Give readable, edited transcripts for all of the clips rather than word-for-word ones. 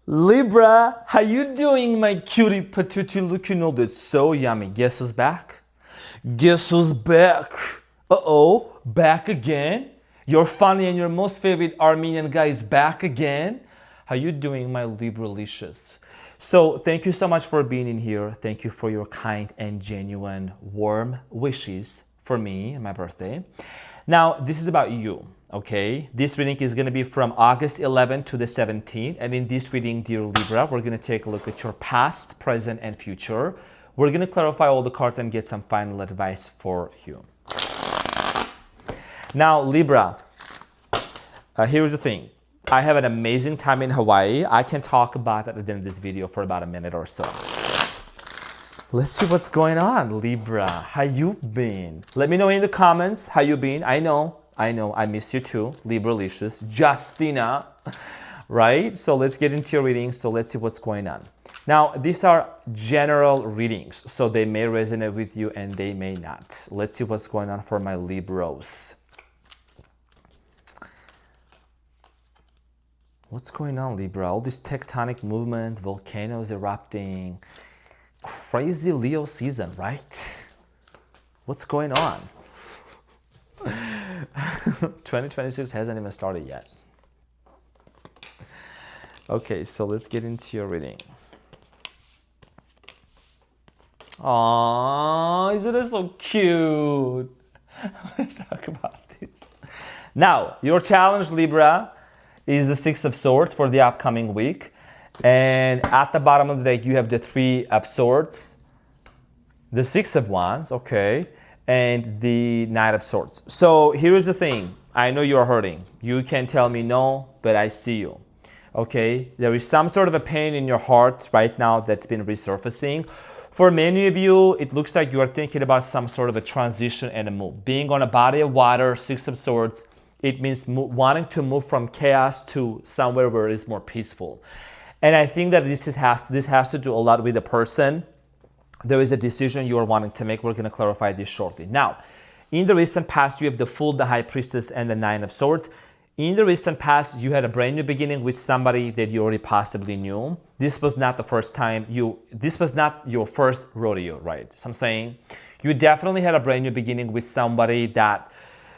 Libra, how you doing, my cutie patootie looking all that's so yummy? Guess who's back? Guess who's back? Uh-oh, back again? Your funny and your most favorite Armenian guy is back again? How you doing, my Libralicious? So thank you so much for being in here. Thank you for your kind and genuine warm wishes for me and my birthday. Now, this is about you. Okay, this reading is going to be from August 11th to the 17th. And in this reading, dear Libra, we're going to take a look at your past, present, and future. We're going to clarify all the cards and get some final advice for you. Now, Libra, here's the thing. I have an amazing time in Hawaii. I can talk about that at the end of this video for about a minute or so. Let's see what's going on, Libra. How you been? Let me know in the comments how you been. I know, I miss you too, Libralicious. Justina, right? So let's get into your readings. So let's see what's going on. Now, these are general readings, so they may resonate with you and they may not. Let's see what's going on for my Libros. What's going on, Libra? All these tectonic movements, volcanoes erupting, crazy Leo season, right? What's going on? 2026 hasn't even started yet. Okay, so let's get into your reading. Aww, isn't it so cute? Let's talk about this. Now, your challenge, Libra, is the Six of Swords for the upcoming week. And at the bottom of the deck, you have the Three of Swords, the Six of Wands, okay, and the Knight of Swords. So here's the thing. I know you're hurting. You can tell me no, but I see you, okay? There is some sort of a pain in your heart right now that's been resurfacing. For many of you, it looks like you are thinking about some sort of a transition and a move. Being on a body of water, Six of Swords, it means wanting to move from chaos to somewhere where it is more peaceful. And I think that this has to do a lot with the person. There is a decision you are wanting to make. We're going to clarify this shortly. Now, in the recent past, you have the Fool, the High Priestess, and the Nine of Swords. In the recent past, you had a brand new beginning with somebody that you already possibly knew. This was not the first time this was not your first rodeo, right? So I'm saying you definitely had a brand new beginning with somebody that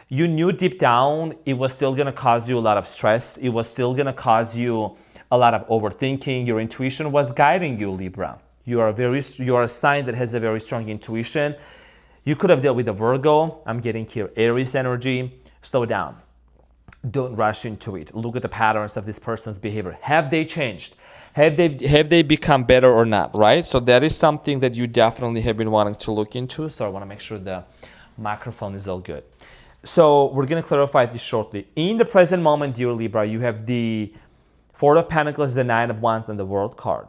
you knew deep down it was still going to cause you a lot of stress. It was still going to cause you a lot of overthinking. Your intuition was guiding you, Libra. You are a sign that has a very strong intuition. You could have dealt with a Virgo. I'm getting here Aries energy. Slow down. Don't rush into it. Look at the patterns of this person's behavior. Have they changed? Have they become better or not, right? So that is something that you definitely have been wanting to look into. So I want to make sure the microphone is all good. So we're going to clarify this shortly. In the present moment, dear Libra, you have the Four of Pentacles, the Nine of Wands, and the World card.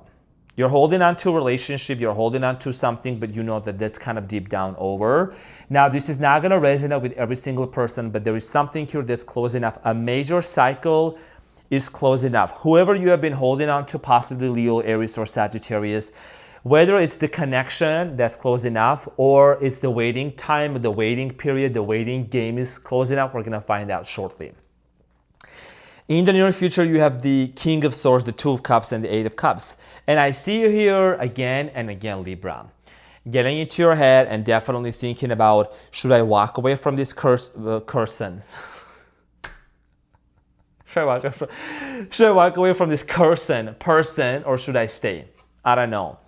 You're holding on to a relationship, you're holding on to something, but you know that that's kind of deep down over. Now, this is not going to resonate with every single person, but there is something here that's closing up. A major cycle is closing up. Whoever you have been holding on to, possibly Leo, Aries, or Sagittarius, whether it's the connection that's closing up or it's the waiting time, the waiting period, the waiting game is closing up, we're going to find out shortly. In the near future, you have the King of Swords, the Two of Cups, and the Eight of Cups. And I see you here again and again, Libra, getting into your head and definitely thinking about, should I walk away from this person? Should I walk away from this person, or should I stay? I don't know.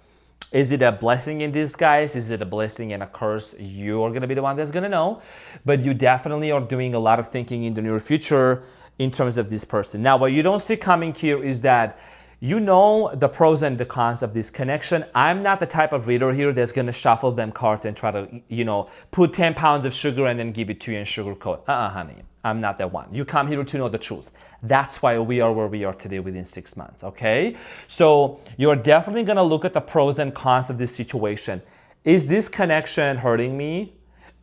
Is it a blessing in disguise? Is it a blessing and a curse? You are going to be the one that's going to know. But you definitely are doing a lot of thinking in the near future in terms of this person. Now, what you don't see coming here is that you know the pros and the cons of this connection. I'm not the type of reader here that's going to shuffle them cards and try to, put 10 pounds of sugar and then give it to you and sugarcoat. Honey, I'm not that one. You come here to know the truth. That's why we are where we are today within 6 months, okay? So you're definitely going to look at the pros and cons of this situation. Is this connection hurting me?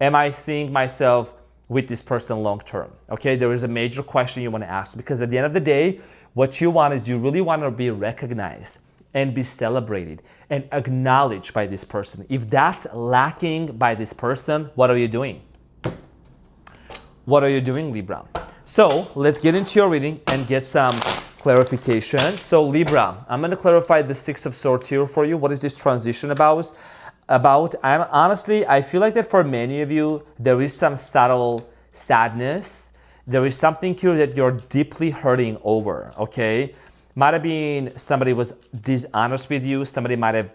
Am I seeing myself with this person long term? Okay, there is a major question you want to ask, because at the end of the day, what you want is you really want to be recognized and be celebrated and acknowledged by this person. If that's lacking by this person, what are you doing? What are you doing, Libra? So let's get into your reading and get some clarification. So Libra, I'm going to clarify the Six of Swords here for you. What is this transition about? And honestly, I feel like that for many of you, there is some subtle sadness. There is something here that you're deeply hurting over, okay? Might have been somebody was dishonest with you. Somebody might have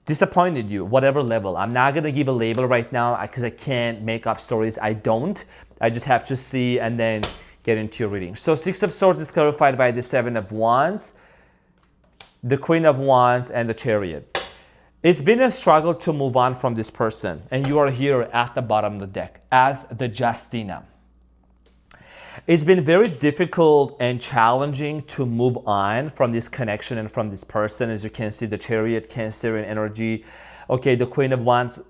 disappointed you, whatever level. I'm not gonna give a label right now because I can't make up stories. I don't. I just have to see and then get into your reading. So Six of Swords is clarified by the Seven of Wands, the Queen of Wands, and the Chariot. It's been a struggle to move on from this person, and you are here at the bottom of the deck as the Justina. It's been very difficult and challenging to move on from this connection and from this person. As you can see, the Chariot, Cancerian energy. Okay, the Queen of Wands,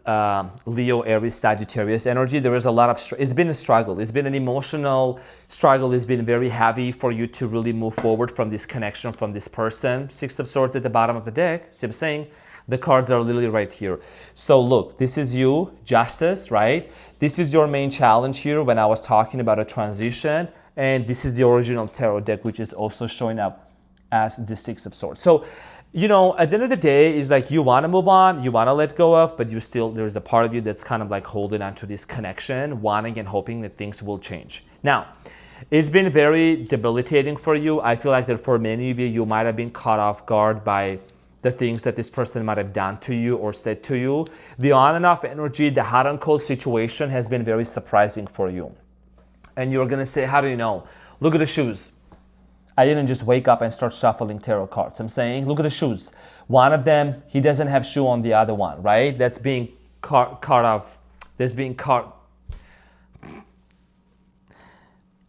Leo, Aries, Sagittarius energy. There is a lot of, it's been a struggle. It's been an emotional struggle. It's been very heavy for you to really move forward from this connection, from this person. Six of Swords at the bottom of the deck. See what I'm saying? The cards are literally right here. So look, this is you, Justice, right? This is your main challenge here when I was talking about a transition. And this is the original tarot deck, which is also showing up as the Six of Swords. So, you know, at the end of the day, it's like you want to move on, you want to let go of, but you still, there's a part of you that's kind of like holding on to this connection, wanting and hoping that things will change. Now, it's been very debilitating for you. I feel like that for many of you, you might have been caught off guard by the things that this person might have done to you or said to you. The on and off energy, the hot and cold situation has been very surprising for you. And you're gonna say, how do you know? Look at the shoes. I didn't just wake up and start shuffling tarot cards. I'm saying, look at the shoes. One of them, he doesn't have shoe on the other one, right? That's being caught off. That's being caught,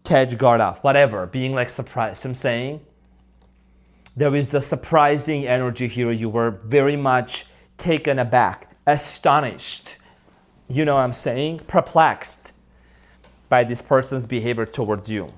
catch guard off, whatever. Being like surprised. I'm saying, there is a surprising energy here. You were very much taken aback, astonished, you know what I'm saying? Perplexed by this person's behavior towards you.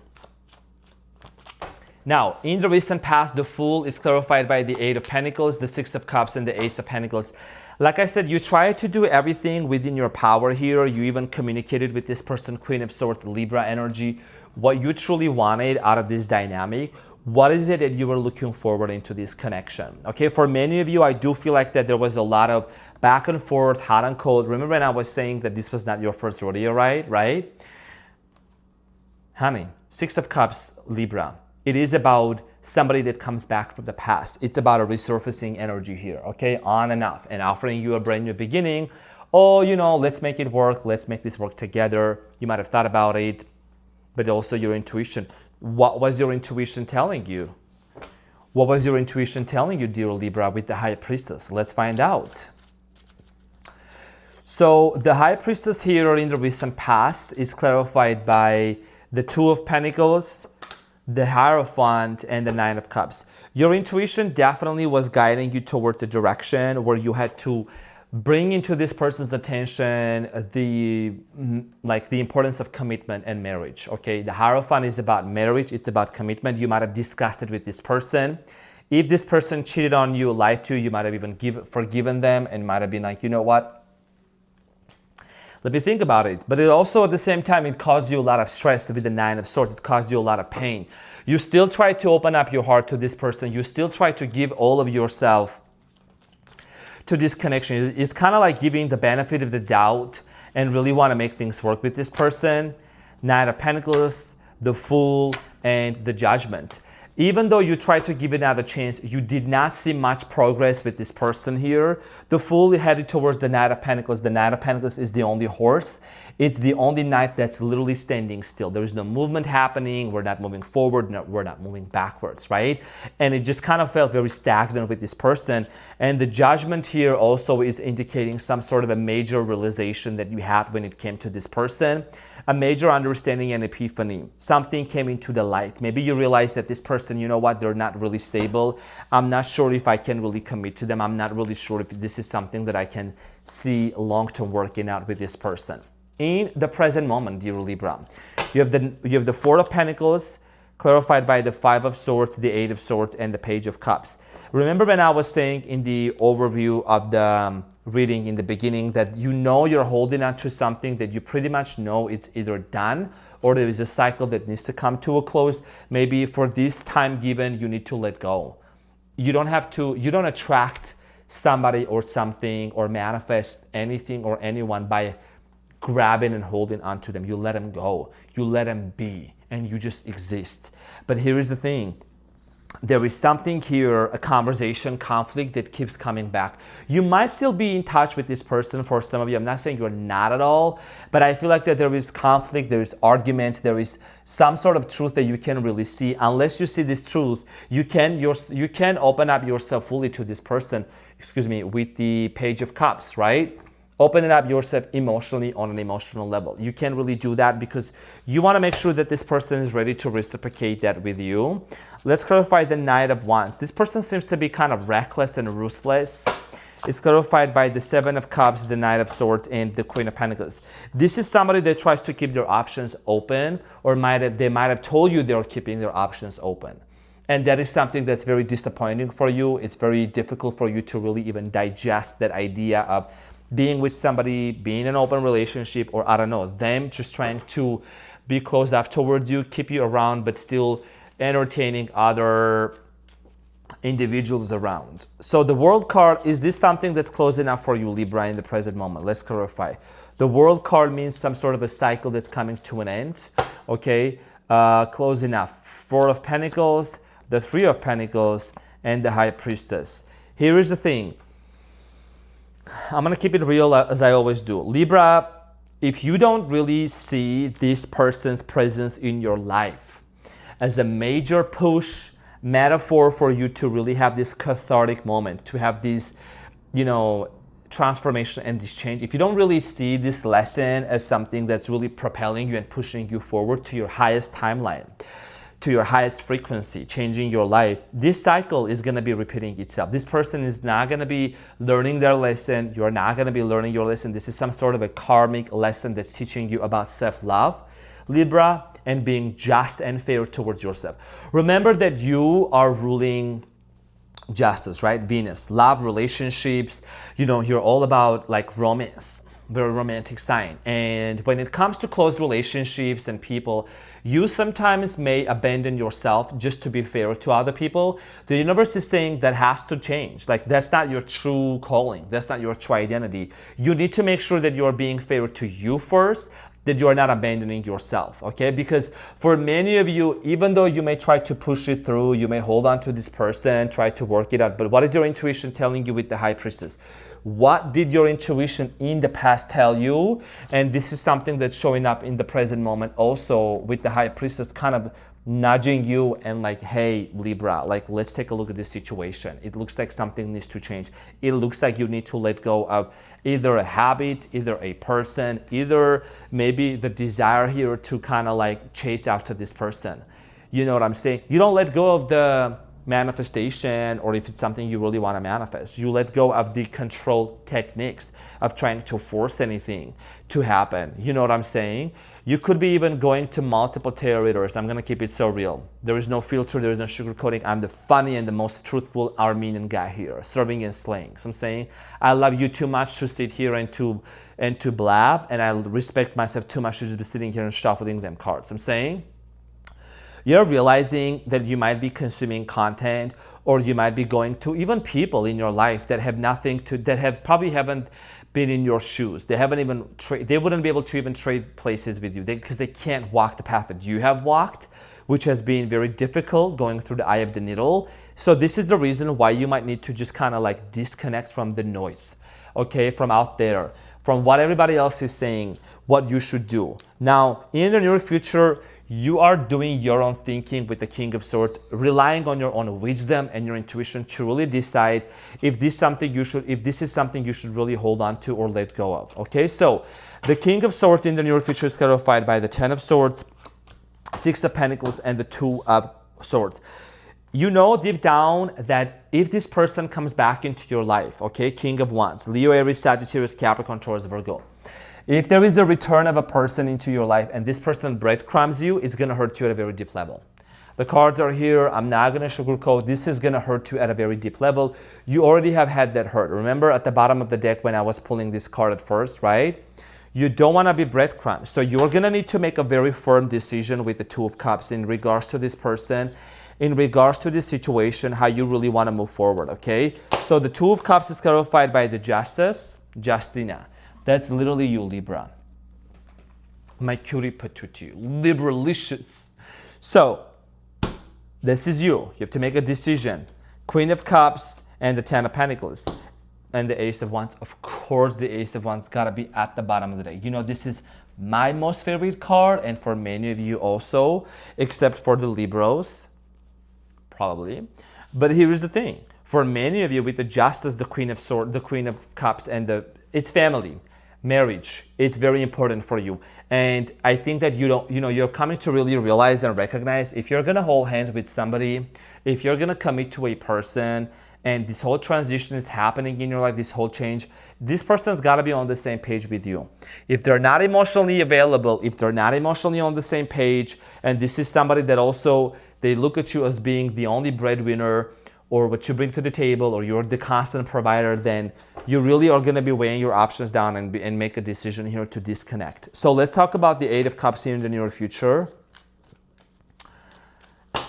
Now, in the recent past, the Fool is clarified by the Eight of Pentacles, the Six of Cups, and the Ace of Pentacles. Like I said, you try to do everything within your power here. You even communicated with this person, Queen of Swords, Libra energy, what you truly wanted out of this dynamic. What is it that you were looking forward into this connection? Okay, for many of you, I do feel like that there was a lot of back and forth, hot and cold. Remember when I was saying that this was not your first rodeo, right? Honey, Six of Cups, Libra. It is about somebody that comes back from the past. It's about a resurfacing energy here, okay? On and off, and offering you a brand new beginning. Oh, you know, let's make it work. Let's make this work together. You might have thought about it, but also your intuition. What was your intuition telling you? What was your intuition telling you, dear Libra, with the High Priestess? Let's find out. So the High Priestess here in the recent past is clarified by the Two of Pentacles, the Hierophant, and the Nine of Cups. Your intuition definitely was guiding you towards a direction where you had to bring into this person's attention the importance of commitment and marriage. Okay, the Hierophant is about marriage. It's about commitment. You might have discussed it with this person. If this person cheated on you, lied to you, you might have even forgiven them and might have been like, you know what? Let me think about it. But it also, at the same time, it caused you a lot of stress with the Nine of Swords. It caused you a lot of pain. You still try to open up your heart to this person. You still try to give all of yourself to this connection. It's kind of like giving the benefit of the doubt and really want to make things work with this person. Nine of Pentacles, the Fool, and the Judgment. Even though you tried to give it another chance, you did not see much progress with this person here. The Fool headed towards the Knight of Pentacles. The Knight of Pentacles is the only horse. It's the only knight that's literally standing still. There is no movement happening. We're not moving forward. No, we're not moving backwards, right? And it just kind of felt very stagnant with this person. And the Judgment here also is indicating some sort of a major realization that you had when it came to this person. A major understanding and epiphany. Something came into the light. Maybe you realize that this person, you know what, they're not really stable. I'm not sure if I can really commit to them. I'm not really sure if this is something that I can see long-term working out with this person. In the present moment, dear Libra, you have the Four of Pentacles clarified by the Five of Swords, the Eight of Swords, and the Page of Cups. Remember when I was saying in the overview of the reading in the beginning that you know you're holding on to something that you pretty much know it's either done or there is a cycle that needs to come to a close. Maybe for this time given, you need to let go. You don't attract somebody or something or manifest anything or anyone by grabbing and holding onto them. You let them go. You let them be, and you just exist. But here is the thing. There is something here, a conversation, conflict that keeps coming back. You might still be in touch with this person for some of you. I'm not saying you're not at all, but I feel like that there is conflict, there is argument, there is some sort of truth that you can really see. Unless you see this truth, you can open up yourself fully to this person, with the Page of Cups, right? Opening up yourself emotionally on an emotional level. You can't really do that because you want to make sure that this person is ready to reciprocate that with you. Let's clarify the Knight of Wands. This person seems to be kind of reckless and ruthless. It's clarified by the Seven of Cups, the Knight of Swords, and the Queen of Pentacles. This is somebody that tries to keep their options open, or they might have told you they're keeping their options open. And that is something that's very disappointing for you. It's very difficult for you to really even digest that idea of being with somebody, being in an open relationship, or I don't know, them just trying to be closed off towards you, keep you around, but still entertaining other individuals around. So the World card, is this something that's close enough for you, Libra, in the present moment? Let's clarify. The World card means some sort of a cycle that's coming to an end, okay? Close enough. Four of Pentacles, the Three of Pentacles, and the High Priestess. Here is the thing. I'm going to keep it real as I always do. Libra, if you don't really see this person's presence in your life as a major push, metaphor for you to really have this cathartic moment, to have this, transformation and this change, if you don't really see this lesson as something that's really propelling you and pushing you forward to your highest timeline, to your highest frequency, changing your life, this cycle is going to be repeating itself. This person is not going to be learning their lesson. You're not going to be learning your lesson. This is some sort of a karmic lesson that's teaching you about self-love, Libra, and being just and fair towards yourself. Remember that you are ruling justice, right? Venus, love, relationships, you're all about like romance. Very romantic sign. And when it comes to close relationships and people, you sometimes may abandon yourself just to be fair to other people. The universe is saying that has to change. Like, that's not your true calling. That's not your true identity. You need to make sure that you're being fair to you first, that you are not abandoning yourself, okay? Because for many of you, even though you may try to push it through, you may hold on to this person, try to work it out, but what is your intuition telling you with the High Priestess? What did your intuition in the past tell you? And this is something that's showing up in the present moment also with the High Priestess kind of nudging you and like, hey, Libra, like, let's take a look at this situation. It looks like something needs to change. It looks like you need to let go of either a habit, either a person, either maybe the desire here to kind of like chase after this person. You know what I'm saying? You don't let go of the manifestation, or if it's something you really want to manifest, you let go of the control techniques of trying to force anything to happen. You know what I'm saying? You could be even going to multiple tarot readers. I'm going to keep it so real. There is no filter. There is no sugarcoating. I'm the funny and the most truthful Armenian guy here, serving and slaying. So I'm saying I love you too much to sit here and to blab, and I respect myself too much to just be sitting here and shuffling them cards. I'm saying you're realizing that you might be consuming content, or you might be going to even people in your life that have probably haven't been in your shoes. They haven't even they wouldn't be able to even trade places with you because they can't walk the path that you have walked, which has been very difficult, going through the eye of the needle. So this is the reason why you might need to just kind of like disconnect from the noise, okay, from out there, from what everybody else is saying, what you should do. Now, in the near future, you are doing your own thinking with the King of Swords, relying on your own wisdom and your intuition to really decide if this is something you should really hold on to or let go of. Okay, so the King of Swords in the near future is clarified by the Ten of Swords, Six of Pentacles, and the Two of Swords. You know deep down that if this person comes back into your life, okay, King of Wands, Leo, Aries, Sagittarius, Capricorn, Taurus, Virgo. If there is a return of a person into your life and this person breadcrumbs you, it's going to hurt you at a very deep level. The cards are here. I'm not going to sugarcoat. This is going to hurt you at a very deep level. You already have had that hurt. Remember at the bottom of the deck when I was pulling this card at first, right? You don't want to be breadcrumbs. So you're going to need to make a very firm decision with the Two of Cups in regards to this person, in regards to this situation, how you really want to move forward, okay? So the Two of Cups is clarified by the Justice, Justina. That's literally you, Libra. My cutie patootie, Libralicious. So this is you. You have to make a decision. Queen of Cups and the Ten of Pentacles. And the Ace of Wands. Of course, the Ace of Wands gotta be at the bottom of the deck. You know, this is my most favorite card, and for many of you also, except for the Libras, probably. But here's the thing. For many of you, with the Justice, the Queen of Swords, the Queen of Cups, and it's family, marriage. It's very important for you. And I think that you're coming to really realize and recognize if you're gonna hold hands with somebody, if you're gonna commit to a person, and this whole transition is happening in your life, this whole change, this person's got to be on the same page with you. If they're not emotionally available, if they're not emotionally on the same page, and this is somebody that also, they look at you as being the only breadwinner or what you bring to the table, or you're the constant provider, then you really are going to be weighing your options down and make a decision here to disconnect. So let's talk about the Eight of Cups here in the near future.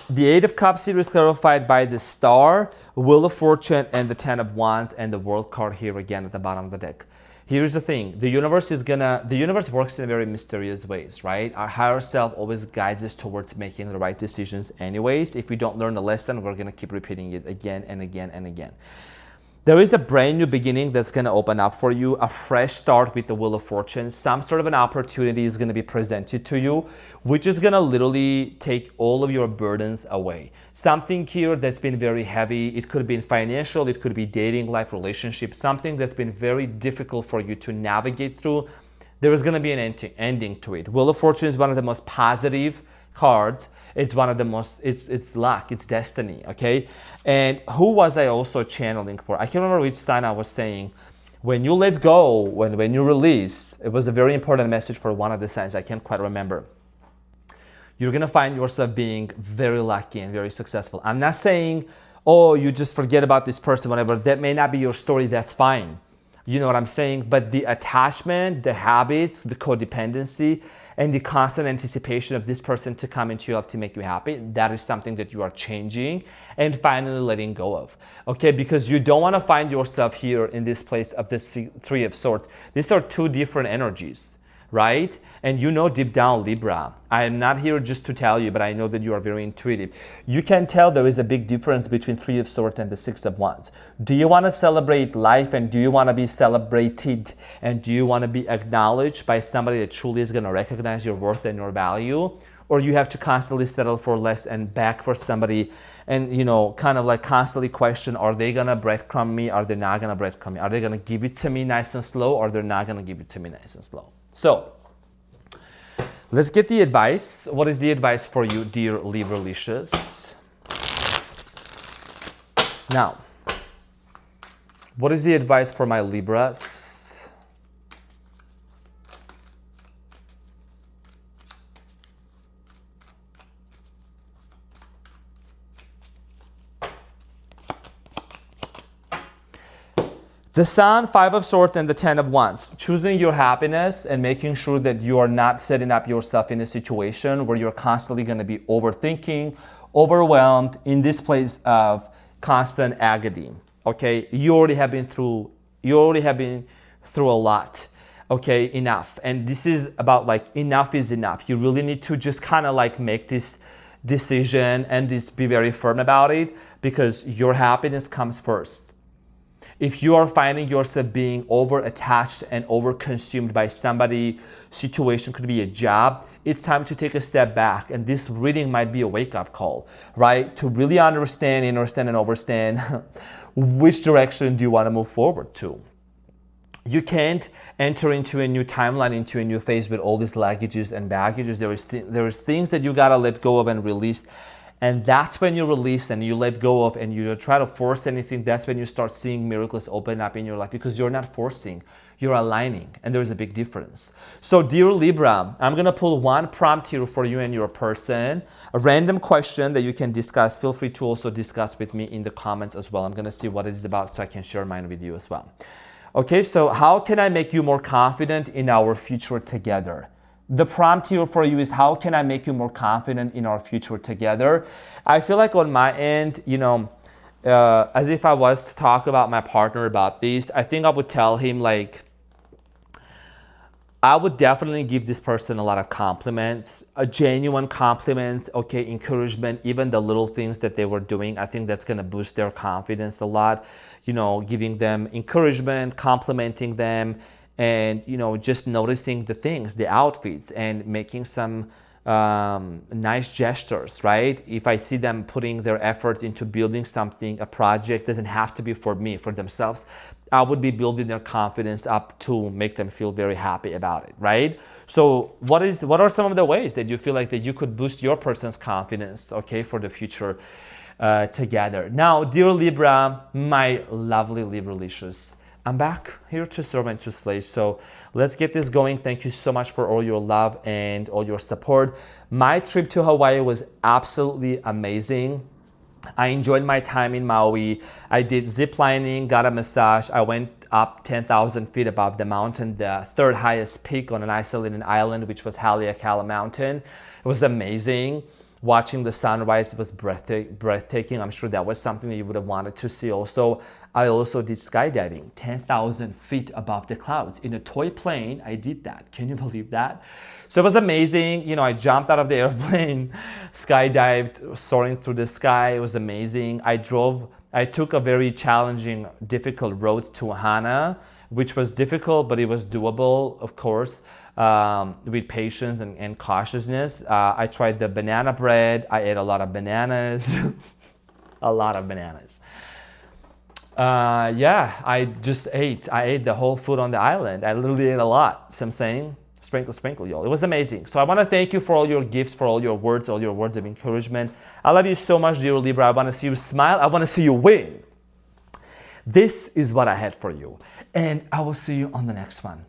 The Eight of Cups here is clarified by the Star, Wheel of Fortune, and the Ten of Wands, and the World card here again at the bottom of the deck. Here's the thing. The universe works in very mysterious ways, right? Our higher self always guides us towards making the right decisions anyways. If we don't learn the lesson, we're going to keep repeating it again and again and again. There is a brand new beginning that's going to open up for you, a fresh start with the Wheel of Fortune. Some sort of an opportunity is going to be presented to you, which is going to literally take all of your burdens away. Something here that's been very heavy. It could be financial, it could be dating, life, relationship, something that's been very difficult for you to navigate through. There is going to be an ending to it. Wheel of Fortune is one of the most positive cards. It's one of the most, it's luck, it's destiny, okay? And who was I also channeling for? I can't remember which sign I was saying. When you let go, when you release, it was a very important message for one of the signs. I can't quite remember. You're going to find yourself being very lucky and very successful. I'm not saying, oh, you just forget about this person, whatever. That may not be your story. That's fine. You know what I'm saying? But the attachment, the habits, the codependency, and the constant anticipation of this person to come into your life to make you happy, that is something that you are changing and finally letting go of, okay? Because you don't want to find yourself here in this place of this Three of Swords. These are two different energies, right? And you know deep down, Libra, I am not here just to tell you, but I know that you are very intuitive. You can tell there is a big difference between Three of Swords and the Six of Wands. Do you want to celebrate life, and do you want to be celebrated, and do you want to be acknowledged by somebody that truly is going to recognize your worth and your value? Or you have to constantly settle for less and beg for somebody and, you know, kind of like constantly question, are they going to breadcrumb me? Are they not going to breadcrumb me? Are they going to give it to me nice and slow, or they're not going to give it to me nice and slow? So let's get the advice. What is the advice for you, dear Libralicious? Now, what is the advice for my Libras? The Sun, Five of Swords, and the Ten of Wands. Choosing your happiness and making sure that you are not setting up yourself in a situation where you're constantly going to be overthinking, overwhelmed, in this place of constant agony. Okay, you already have been through a lot. Okay, enough. And this is about like enough is enough. You really need to just kind of like make this decision and be very firm about it, because your happiness comes first. If you are finding yourself being over-attached and over-consumed by somebody, situation, could be a job, it's time to take a step back. And this reading might be a wake-up call, right? To really understand and overstand which direction do you want to move forward to. You can't enter into a new timeline, into a new phase with all these luggages and baggages. There is things that you got to let go of and release And that's when you release and you let go of and you don't try to force anything. That's when you start seeing miracles open up in your life, because you're not forcing, you're aligning, and there's a big difference. So dear Libra, I'm gonna pull one prompt here for you and your person, a random question that you can discuss. Feel free to also discuss with me in the comments as well. I'm gonna see what it is about so I can share mine with you as well. Okay, so how can I make you more confident in our future together? The prompt here for you is, how can I make you more confident in our future together? I feel like on my end, as if I was to talk about my partner about this, I think I would tell him, like, I would definitely give this person a lot of compliments, genuine compliments, okay, encouragement, even the little things that they were doing. I think that's gonna boost their confidence a lot. Giving them encouragement, complimenting them, and just noticing the things, the outfits, and making some nice gestures, right? If I see them putting their effort into building something, a project, doesn't have to be for me, for themselves, I would be building their confidence up to make them feel very happy about it, right? So what are some of the ways that you feel like that you could boost your person's confidence, okay, for the future together? Now, dear Libra, my lovely Libralicious, I'm back here to serve and to slay. So let's get this going. Thank you so much for all your love and all your support. My trip to Hawaii was absolutely amazing. I enjoyed my time in Maui. I did zip lining, got a massage. I went up 10,000 feet above the mountain, the third highest peak on an isolated island, which was Haleakala Mountain. It was amazing. Watching the sunrise was breathtaking. I'm sure that was something that you would have wanted to see also. I also did skydiving, 10,000 feet above the clouds. In a toy plane, I did that. Can you believe that? So it was amazing. I jumped out of the airplane, skydived, soaring through the sky. It was amazing. I took a very challenging, difficult road to Hana, which was difficult, but it was doable, of course, with patience and cautiousness. I tried the banana bread. I ate a lot of bananas, a lot of bananas. I just ate. I ate the whole food on the island. I literally ate a lot. So I'm saying, sprinkle, y'all. It was amazing. So I want to thank you for all your gifts, for all your words of encouragement. I love you so much, dear Libra. I want to see you smile. I want to see you win. This is what I had for you. And I will see you on the next one.